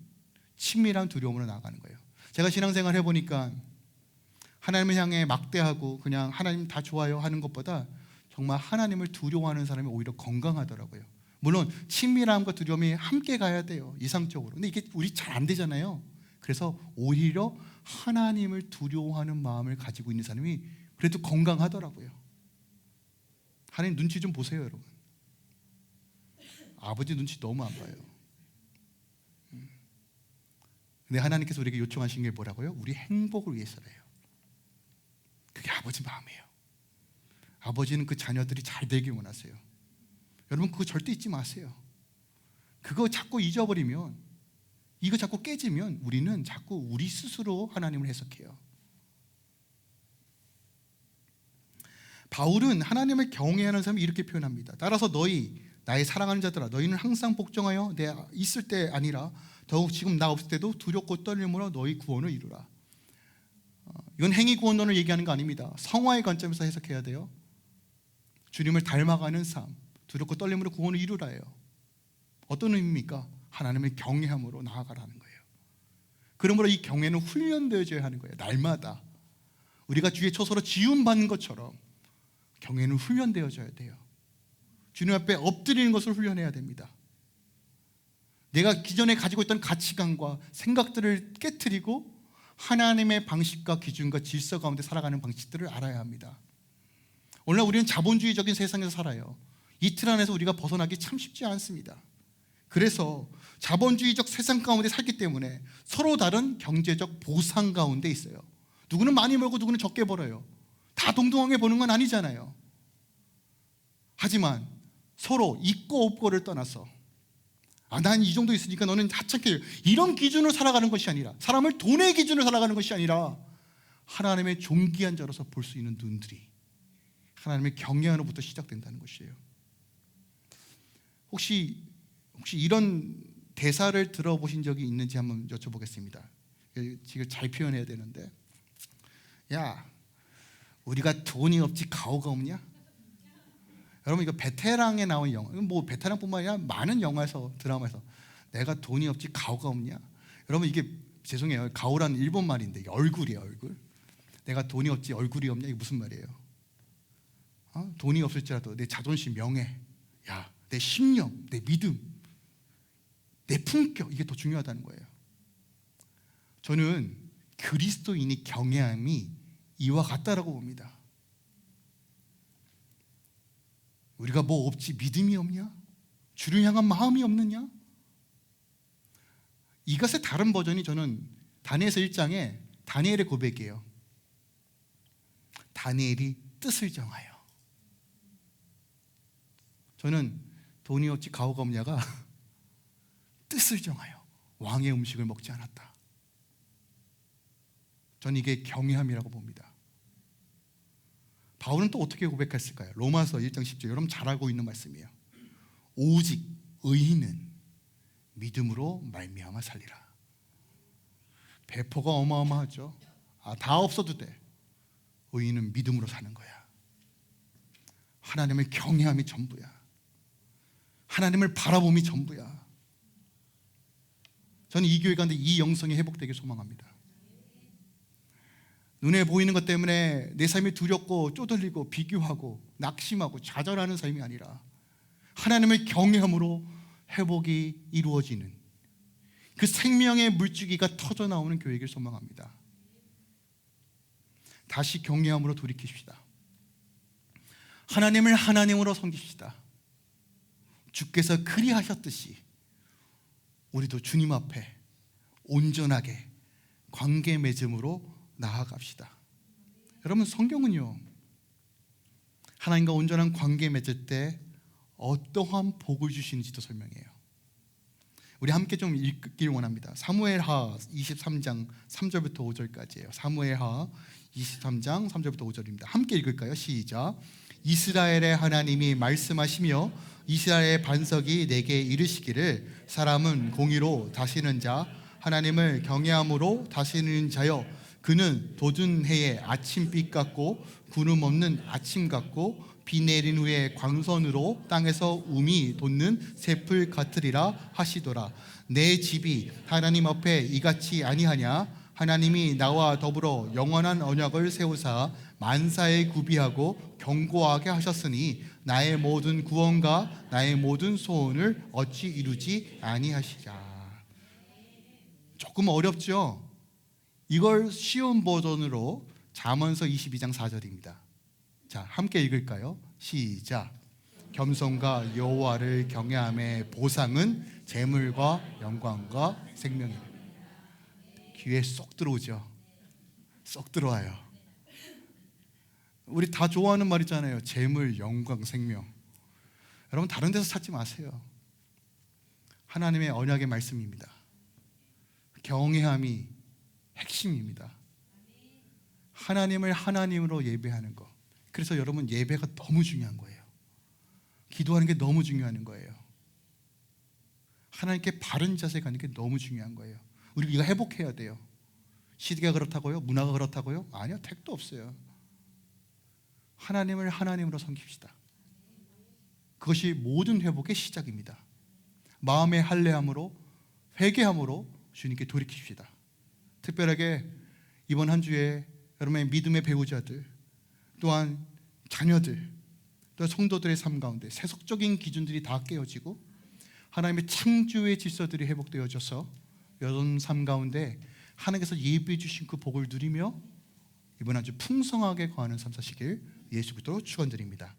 친밀한 두려움으로 나아가는 거예요. 제가 신앙생활 해보니까 하나님을 향해 막대하고 그냥 하나님 다 좋아요 하는 것보다 정말 하나님을 두려워하는 사람이 오히려 건강하더라고요. 물론 친밀함과 두려움이 함께 가야 돼요, 이상적으로. 근데 이게 우리 잘 안 되잖아요. 그래서 오히려 하나님을 두려워하는 마음을 가지고 있는 사람이 그래도 건강하더라고요. 하나님 눈치 좀 보세요, 여러분. 아버지 눈치 너무 안 봐요. 근데 하나님께서 우리에게 요청하신 게 뭐라고요? 우리 행복을 위해서래요. 그게 아버지 마음이에요. 아버지는 그 자녀들이 잘 되길 원하세요. 여러분 그거 절대 잊지 마세요. 그거 자꾸 잊어버리면, 이거 자꾸 깨지면 우리는 자꾸 우리 스스로 하나님을 해석해요. 바울은 하나님을 경외하는 사람이 이렇게 표현합니다. 따라서 너희 나의 사랑하는 자들아, 너희는 항상 복종하여 내 있을 때 아니라 더욱 지금 나 없을 때도 두렵고 떨림으로 너희 구원을 이루라. 이건 행위 구원론을 얘기하는 거 아닙니다. 성화의 관점에서 해석해야 돼요. 주님을 닮아가는 삶, 두렵고 떨림으로 구원을 이루라예요. 어떤 의미입니까? 하나님을 경외함으로 나아가라는 거예요. 그러므로 이 경외는 훈련되어져야 하는 거예요. 날마다 우리가 주의 처소로 지음받는 것처럼 경외는 훈련되어져야 돼요. 주님 앞에 엎드리는 것을 훈련해야 됩니다. 내가 기존에 가지고 있던 가치관과 생각들을 깨트리고 하나님의 방식과 기준과 질서 가운데 살아가는 방식들을 알아야 합니다. 오늘날 우리는 자본주의적인 세상에서 살아요. 이 틀 안에서 우리가 벗어나기 참 쉽지 않습니다. 그래서 자본주의적 세상 가운데 살기 때문에 서로 다른 경제적 보상 가운데 있어요. 누구는 많이 벌고 누구는 적게 벌어요. 다 동등하게 보는 건 아니잖아요. 하지만 서로 있고 없고를 떠나서 난 이 정도 있으니까 너는 하찮게, 이런 기준으로 살아가는 것이 아니라, 사람을 돈의 기준으로 살아가는 것이 아니라 하나님의 존귀한 자로서 볼 수 있는 눈들이 하나님의 경외함으로부터 시작된다는 것이에요. 혹시 이런 대사를 들어보신 적이 있는지 한번 여쭤보겠습니다. 지금 잘 표현해야 되는데, 야, 우리가 돈이 없지 가오가 없냐? 여러분, 이거 베테랑에 나온 영화, 뭐 베테랑뿐만 아니라 많은 영화에서, 드라마에서 내가 돈이 없지 가오가 없냐? 여러분, 이게 죄송해요, 가오라는 일본 말인데 이게 얼굴이에요. 얼굴. 내가 돈이 없지 얼굴이 없냐? 이게 무슨 말이에요? 돈이 없을지라도 내 자존심, 명예, 내 신념, 내 믿음, 내 품격, 이게 더 중요하다는 거예요. 저는 그리스도인이 경외함이 이와 같다라고 봅니다. 우리가 뭐 없지, 믿음이 없냐? 주를 향한 마음이 없느냐? 이것의 다른 버전이 저는 다니엘서 1장에 다니엘의 고백이에요. 다니엘이 뜻을 정하여. 저는 돈이 없지 가오가 없냐가 뜻을 정하여 왕의 음식을 먹지 않았다. 저는 이게 경외함이라고 봅니다. 바울은 또 어떻게 고백했을까요? 로마서 1장 10절, 여러분 잘 알고 있는 말씀이에요. 오직 의인은 믿음으로 말미암아 살리라. 배포가 어마어마하죠. 다 없어도 돼. 의인은 믿음으로 사는 거야. 하나님을 경외함이 전부야. 하나님을 바라봄이 전부야. 저는 이 교회 가운데 이 영성이 회복되길 소망합니다. 눈에 보이는 것 때문에 내 삶이 두렵고 쪼들리고 비교하고 낙심하고 좌절하는 삶이 아니라 하나님을 경외함으로 회복이 이루어지는 그 생명의 물줄기가 터져 나오는 교회이길 소망합니다. 다시 경외함으로 돌이키십시다. 하나님을 하나님으로 섬깁시다. 주께서 그리하셨듯이 우리도 주님 앞에 온전하게 관계 맺음으로 나아갑시다. 여러분, 성경은요, 하나님과 온전한 관계 맺을 때 어떠한 복을 주시는지도 설명해요. 우리 함께 좀 읽길 원합니다. 사무엘하 23장 3절부터 5절까지예요. 사무엘하 23장 3절부터 5절입니다. 함께 읽을까요? 시작. 이스라엘의 하나님이 말씀하시며 이스라엘의 반석이 내게 이르시기를, 사람은 공의로 다스리는 자, 하나님을 경외함으로 다스리는 자여, 그는 돋은 해의 아침빛 같고 구름 없는 아침 같고 비 내린 후에 광선으로 땅에서 움이 돋는 새풀 같으리라 하시더라. 내 집이 하나님 앞에 이같이 아니하냐? 하나님이 나와 더불어 영원한 언약을 세우사 만사에 구비하고 견고하게 하셨으니 나의 모든 구원과 나의 모든 소원을 어찌 이루지 아니하시랴. 조금 어렵죠? 이걸 쉬운 버전으로 잠언서 22장 4절입니다. 자, 함께 읽을까요? 시작. 겸손과 여호와를 경외함의 보상은 재물과 영광과 생명이라. 귀에 쏙 들어오죠? 쏙 들어와요. 우리 다 좋아하는 말이잖아요. 재물, 영광, 생명. 여러분, 다른 데서 찾지 마세요. 하나님의 언약의 말씀입니다. 경외함이 핵심입니다. 하나님을 하나님으로 예배하는 것. 그래서 여러분, 예배가 너무 중요한 거예요. 기도하는 게 너무 중요한 거예요. 하나님께 바른 자세 가는 게 너무 중요한 거예요. 우리 이거 회복해야 돼요. 시대가 그렇다고요? 문화가 그렇다고요? 아니요, 택도 없어요. 하나님을 하나님으로 섬깁시다. 그것이 모든 회복의 시작입니다. 마음의 할례함으로, 회개함으로 주님께 돌이킵시다. 특별하게 이번 한 주에 여러분의 믿음의 배우자들, 또한 자녀들 또 성도들의 삶 가운데 세속적인 기준들이 다 깨어지고 하나님의 창조의 질서들이 회복되어져서 여러분 삶 가운데 하나님께서 예비해 주신 그 복을 누리며 이번 한 주 풍성하게 거하는 삶 사시길 예수 그리스도로 축원드립니다.